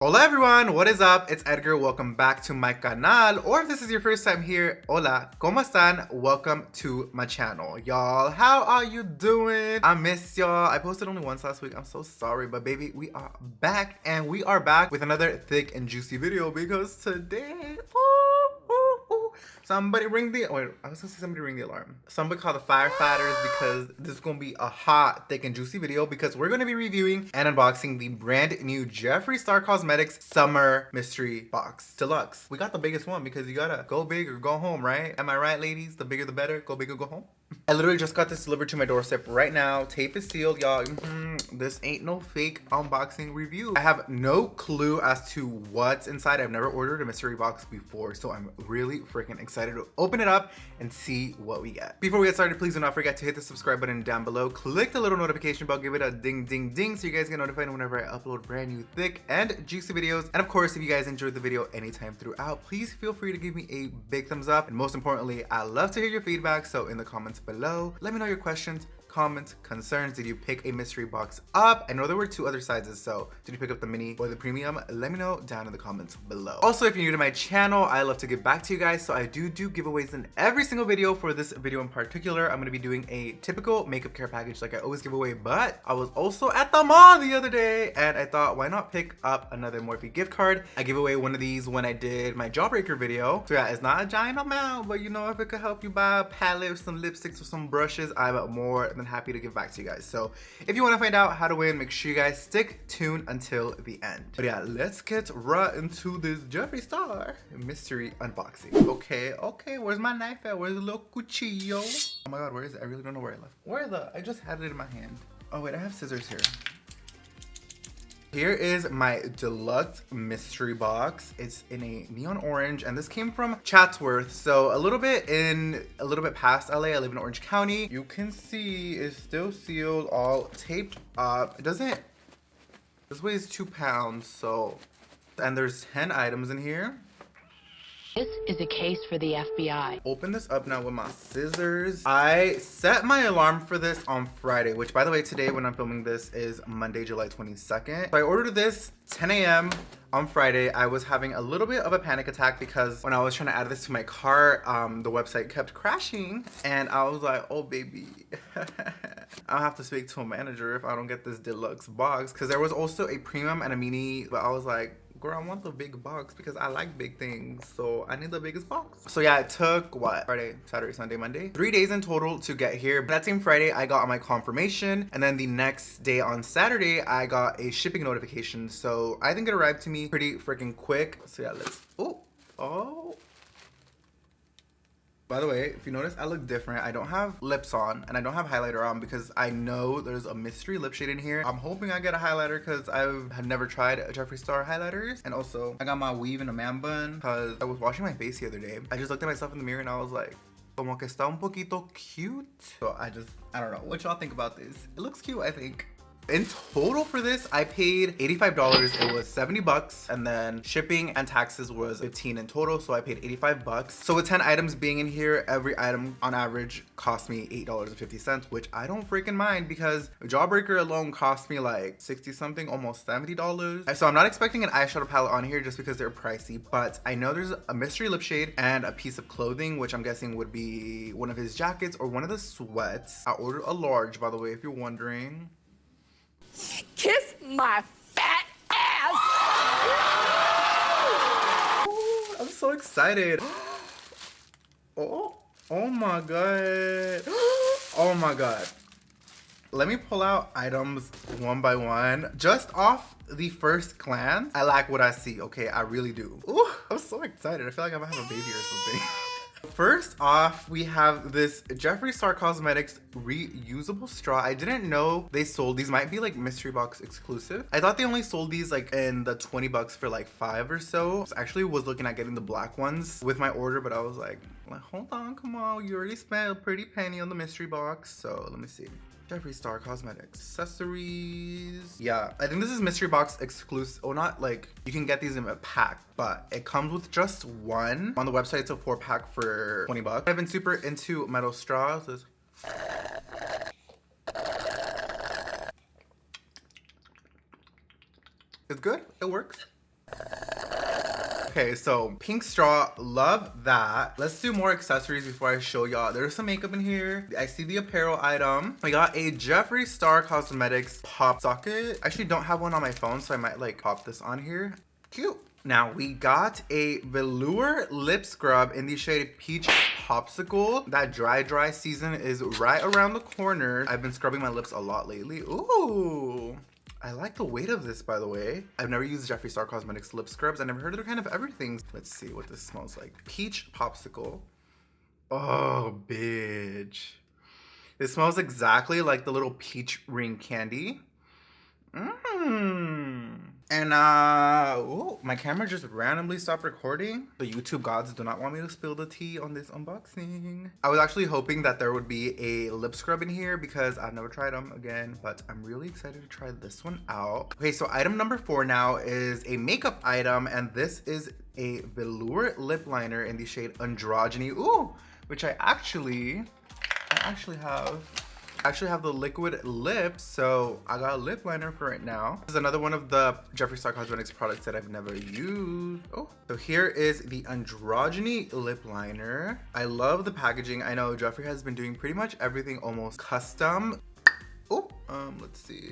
Hola everyone, what is up? It's Edgar. Welcome back to my canal, or if this is your first time here, hola, ¿cómo están? Welcome to my channel. Y'all, how are you doing? I miss y'all. I posted only once last week. I'm so sorry, but baby, we are back, and we are back with another thick and juicy video because today, somebody ring the, wait, I was gonna say somebody ring the alarm. Somebody call the firefighters because this is gonna be a hot, thick, and juicy video because we're gonna be reviewing and unboxing the brand new Jeffree Star Cosmetics Summer Mystery Box Deluxe. We got the biggest one because you gotta go big or go home, right? Am I right, ladies? The bigger the better. Go big or go home. I literally just got this delivered to my doorstep right now. Tape is sealed, y'all. This ain't no fake unboxing review. I have no clue as to what's inside. I've never ordered a mystery box before, so I'm really freaking excited to open it up and see what we get. Before we get started, please do not forget to hit the subscribe button down below. Click the little notification bell, give it a ding, ding, ding, so you guys get notified whenever I upload brand new thick and juicy videos. And of course, if you guys enjoyed the video anytime throughout, please feel free to give me a big thumbs up. And most importantly, I love to hear your feedback, so in the comments below, let me know your questions, comments, concerns. Did you pick a mystery box up? I know there were two other sizes, so did you pick up the mini or the premium? Let me know down in the comments below. Also, if you're new to my channel, I love to give back to you guys, so I do giveaways in every single video. For this video in particular, I'm going to be doing a typical makeup care package like I always give away, but I was also at the mall the other day and I thought, why not pick up another Morphe gift card? I gave away one of these when I did my Jawbreaker video, so yeah, it's not a giant amount, but you know, if it could help you buy a palette or some lipsticks or some brushes, I'm more than happy to give back to you guys. So if you want to find out how to win, make sure you guys stick tuned until the end. But yeah, let's get right into this Jeffree Star mystery unboxing. Okay, where's my knife at? Where's the little cuchillo? Oh my god, where is it? I really don't know where I left. I just had it in my hand. Oh wait, I have scissors here. Here is my Deluxe mystery box. It's in a neon orange, and this came from Chatsworth, so a little bit past LA. I live in Orange County. You can see it's still sealed, all taped up. This weighs 2 pounds, so, and there's 10 items in here. This is a case for the FBI. Open this up now with my scissors. I set my alarm for this on Friday, which by the way, today when I'm filming this is Monday, July 22nd. So I ordered this 10 a.m. on Friday. I was having a little bit of a panic attack because when I was trying to add this to my cart, the website kept crashing and I was like, oh baby, I'll have to speak to a manager if I don't get this deluxe box, because there was also a premium and a mini, but I was like, girl, I want the big box because I like big things, so I need the biggest box. So yeah, it took what, Friday, Saturday, Sunday, Monday, 3 days in total to get here. But that same Friday I got my confirmation, and then the next day on Saturday I got a shipping notification, so I think it arrived to me pretty freaking quick. So yeah, let's, oh, by the way, if you notice, I look different. I don't have lips on and I don't have highlighter on because I know there's a mystery lip shade in here. I'm hoping I get a highlighter because I had never tried Jeffree Star highlighters. And also, I got my weave in a man bun because I was washing my face the other day. I just looked at myself in the mirror and I was like, como que está un poquito cute. So I don't know. What y'all think about this? It looks cute, I think. In total for this, I paid $85. It was 70 bucks, and then shipping and taxes was 15 in total, so I paid 85 bucks. So with 10 items being in here, every item on average cost me $8.50, which I don't freaking mind because Jawbreaker alone cost me like 60 something, almost $70. So I'm not expecting an eyeshadow palette on here just because they're pricey, but I know there's a mystery lip shade and a piece of clothing, which I'm guessing would be one of his jackets or one of the sweats. I ordered a large, by the way, if you're wondering. Kiss my fat ass! Oh, I'm so excited. Oh my god. Oh my god. Let me pull out items one by one. Just off the first glance, I like what I see, okay? I really do. Ooh, I'm so excited. I feel like I might have a baby or something. First off, we have this Jeffree Star Cosmetics reusable straw. I didn't know they sold these. Might be like mystery box exclusive. I thought they only sold these like in the 20 bucks for like 5 or so. I actually was looking at getting the black ones with my order, but I was like, hold on, come on. You already spent a pretty penny on the mystery box. So let me see. Jeffree Star Cosmetics accessories. Yeah, I think this is mystery box exclusive. Oh, not like you can get these in a pack, but it comes with just one. On the website, it's a 4-pack for 20 bucks. I've been super into metal straws. It's good. It works. Okay, so pink straw, love that. Let's do more accessories before I show y'all. There's some makeup in here. I see the apparel item. I got a Jeffree Star Cosmetics pop socket. I actually don't have one on my phone, so I might like pop this on here. Cute. Now we got a velour lip scrub in the shade Peach Popsicle. That dry season is right around the corner. I've been scrubbing my lips a lot lately. Ooh. I like the weight of this, by the way. I've never used Jeffree Star Cosmetics lip scrubs. I never heard they're kind of everything. Let's see what this smells like. Peach Popsicle. Oh, bitch. It smells exactly like the little peach ring candy. And ooh, my camera just randomly stopped recording. The YouTube gods do not want me to spill the tea on this unboxing. I was actually hoping that there would be a lip scrub in here because I've never tried them again, but I'm really excited to try this one out. Okay, so item number 4 now is a makeup item, and this is a velour lip liner in the shade Androgyny. Ooh, which I actually have the liquid lips, so I got a lip liner for it now. This is another one of the Jeffree Star Cosmetics products that I've never used. Oh, so here is the Androgyny lip liner. I love the packaging. I know Jeffree has been doing pretty much everything almost custom. Oh, let's see.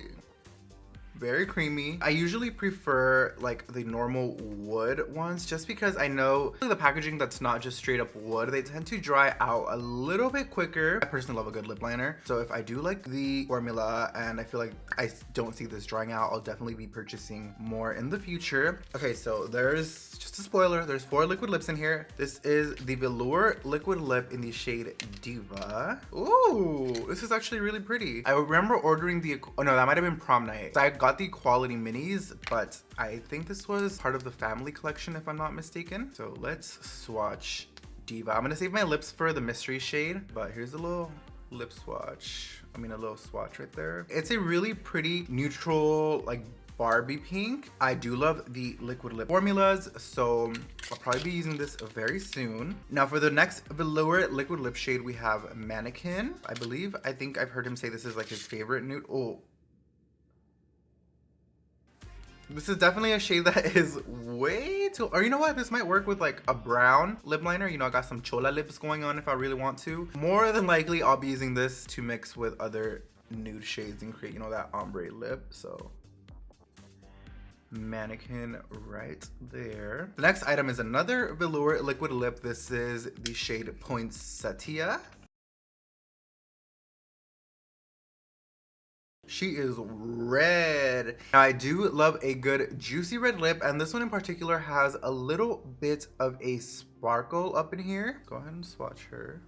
Very creamy. I usually prefer like the normal wood ones just because I know the packaging that's not just straight up wood, they tend to dry out a little bit quicker. I personally love a good lip liner. So if I do like the formula and I feel like I don't see this drying out, I'll definitely be purchasing more in the future. Okay, so there's just a spoiler. There's 4 liquid lips in here. This is the velour liquid lip in the shade Diva. Ooh, this is actually really pretty. I remember ordering the, oh no, that might have been prom night. So I got the quality minis, but I think this was part of the family collection if I'm not mistaken. So let's swatch Diva. I'm gonna save my lips for the mystery shade, but here's a little lip swatch. I mean, a little swatch right there. It's a really pretty neutral, like Barbie pink. I do love the liquid lip formulas, so I'll probably be using this very soon. Now for the next velour liquid lip shade, we have Mannequin. I think I've heard him say this is like his favorite nude. Oh, this is definitely a shade that is way too, or you know what? This might work with like a brown lip liner. You know, I got some chola lips going on if I really want to. More than likely, I'll be using this to mix with other nude shades and create, you know, that ombre lip. So Mannequin right there. The next item is another velour liquid lip. This is the shade Poinsettia. She is red. Now I do love a good juicy red lip, and this one in particular has a little bit of a sparkle up in here. Go ahead and swatch her.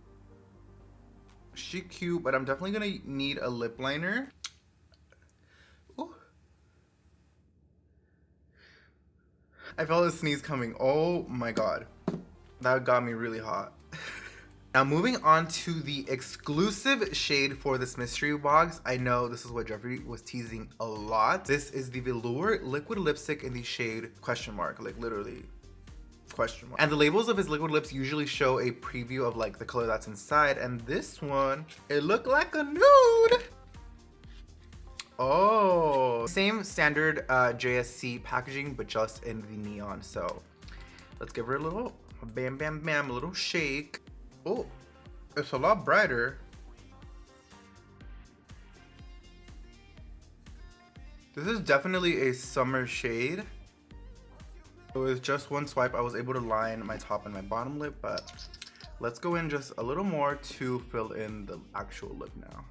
She cute, but I'm definitely gonna need a lip liner. Ooh. I felt a sneeze coming. Oh my god. That got me really hot. Now moving on to the exclusive shade for this mystery box. I know this is what Jeffree was teasing a lot. This is the velour liquid lipstick in the shade question mark, like literally question mark. And the labels of his liquid lips usually show a preview of like the color that's inside, and this one, it looked like a nude. Oh, same standard JSC packaging, but just in the neon. So let's give her a little bam bam bam, a little shake. Oh, it's a lot brighter. This is definitely a summer shade. So with just one swipe, I was able to line my top and my bottom lip, but let's go in just a little more to fill in the actual lip now.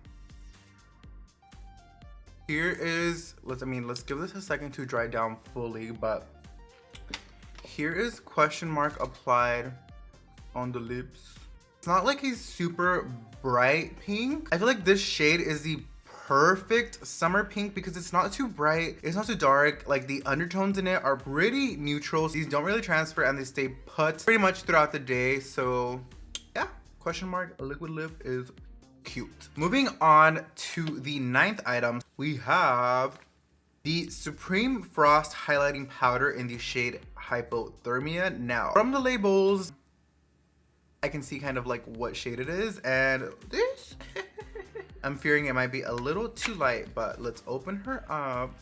Here is, let's give this a second to dry down fully, but here is question mark applied on the lips. It's not like a super bright pink. I feel like this shade is the perfect summer pink because it's not too bright, it's not too dark. Like the undertones in it are pretty neutral. These don't really transfer and they stay put pretty much throughout the day. So yeah, question mark liquid lip is cute. Moving on to the 9th item, we have the Supreme Frost highlighting powder in the shade Hypothermia. Now from the labels, I can see kind of like what shade it is, and this I'm fearing it might be a little too light, but let's open her up.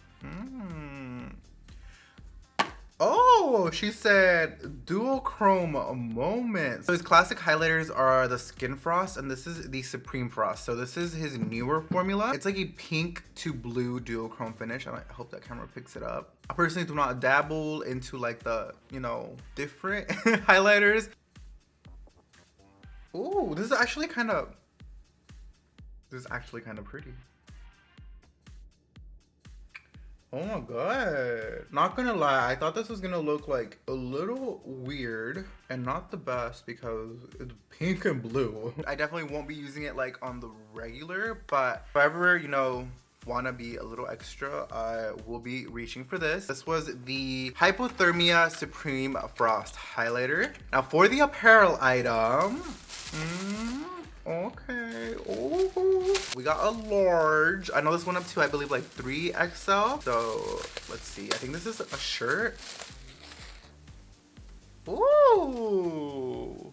Oh, she said dual chrome moments. So his classic highlighters are the Skin Frost, and this is the Supreme Frost. So this is his newer formula. It's like a pink to blue dual chrome finish. I hope that camera picks it up. I personally do not dabble into like the, you know, different highlighters. Ooh, this is actually kind of pretty. Oh my god. Not gonna lie, I thought this was gonna look like a little weird and not the best because it's pink and blue. I definitely won't be using it like on the regular, but if I ever, you know, wanna be a little extra, I will be reaching for this. This was the Hypothermia Supreme Frost highlighter. Now for the apparel item, okay. Oh, we got a large. I know this went up to, I believe, like 3XL. So let's see. I think this is a shirt. Ooh.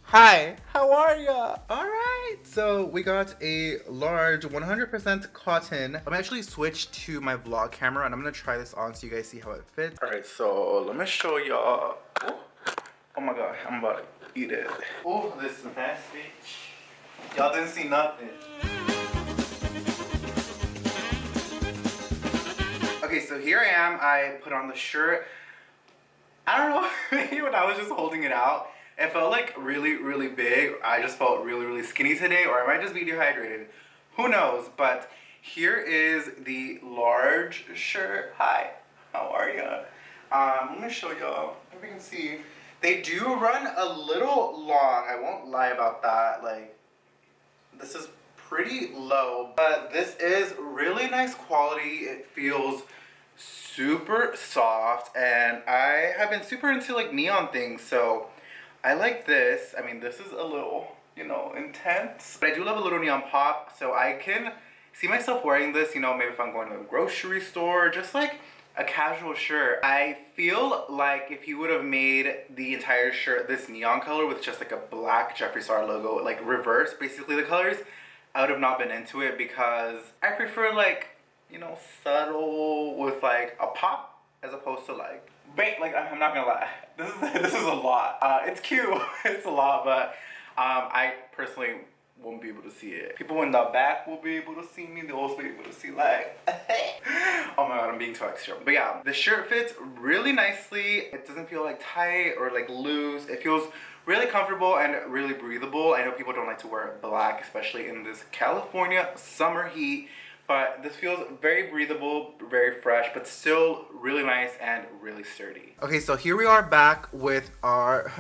Hi, how are ya? All right, so we got a large 100% cotton. I'm actually switched to my vlog camera and I'm gonna try this on so you guys see how it fits. All right, so let me show y'all. Oh my god, I'm about to eat it. Oh, this is nasty. Y'all didn't see nothing. Okay, so here I am. I put on the shirt. I don't know, maybe when I was just holding it out, it felt like really, really big. I just felt really, really skinny today, or I might just be dehydrated. Who knows? But here is the large shirt. Hi, how are ya? Let me show y'all if you can see. They do run a little long, I won't lie about that. Like, this is pretty low, but this is really nice quality. It feels super soft, and I have been super into like neon things, so I like this. I mean, this is a little, you know, intense, but I do love a little neon pop, so I can see myself wearing this, you know, maybe if I'm going to a grocery store, just like a casual shirt. I feel like if you would have made the entire shirt this neon color with just like a black Jeffree Star logo, like reverse basically the colors, I would have not been into it because I prefer like, you know, subtle with like a pop as opposed to like bang. Like, I'm not gonna lie, this is a lot. It's cute, it's a lot, but I personally won't be able to see it. People in the back will be able to see me. They'll also be able to see like oh my god, I'm being too extra. But yeah, the shirt fits really nicely. It doesn't feel like tight or like loose. It feels really comfortable and really breathable. I know people don't like to wear black, especially in this California summer heat, but this feels very breathable, very fresh, but still really nice and really sturdy. Okay, so here we are back with our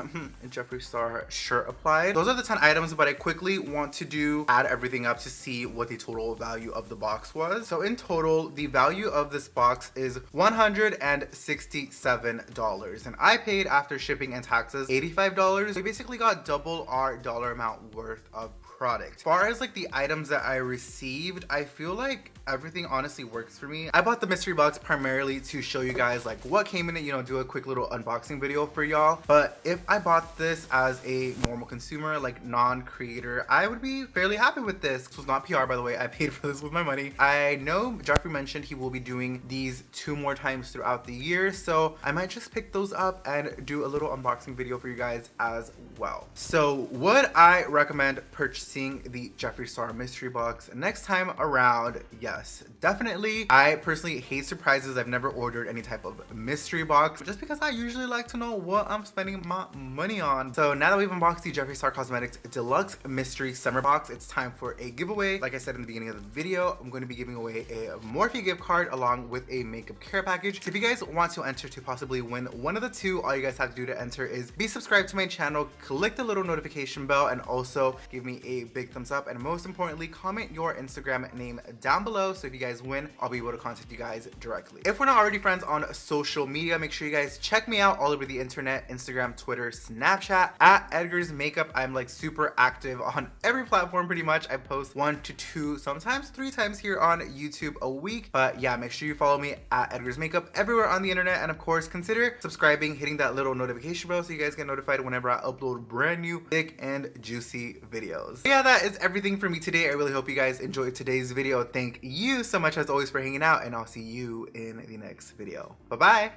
Jeffree Star shirt applied. Those are the 10 items, but I quickly want to add everything up to see what the total value of the box was. So in total, the value of this box is $167, and I paid after shipping and taxes $85. We basically got double our dollar amount worth of product. As far as like the items that I received, I feel like everything honestly works for me. I bought the mystery box primarily to show you guys like what came in it, you know, do a quick little unboxing video for y'all. But if I bought this as a normal consumer, like non-creator, I would be fairly happy with this. This was not PR, by the way. I paid for this with my money. I know Jeffree mentioned he will be doing these 2 more times throughout the year, so I might just pick those up and do a little unboxing video for you guys as well. So would I recommend purchasing the Jeffree Star mystery box next time around? Yes, definitely. I personally hate surprises. I've never ordered any type of mystery box just because I usually like to know what I'm spending my money on. So now that we've unboxed the Jeffree Star Cosmetics Deluxe Mystery Summer Box, it's time for a giveaway. Like I said in the beginning of the video, I'm going to be giving away a Morphe gift card along with a makeup care package. So if you guys want to enter to possibly win one of the two, all you guys have to do to enter is be subscribed to my channel, click the little notification bell, and also give me a big thumbs up, and most importantly, comment your Instagram name down below, so if you guys win, I'll be able to contact you guys directly. If we're not already friends on social media, make sure you guys check me out all over the internet: Instagram, Twitter, Snapchat at Edgar's Makeup. I'm like super active on every platform pretty much. I post 1 to 2, sometimes 3 times here on YouTube a week. But yeah, make sure you follow me at Edgar's Makeup everywhere on the internet, and of course consider subscribing, hitting that little notification bell so you guys get notified whenever I upload brand new thick and juicy videos. Yeah, that is everything for me today. I really hope you guys enjoyed today's video. Thank you so much as always for hanging out, and I'll see you in the next video. Bye-bye.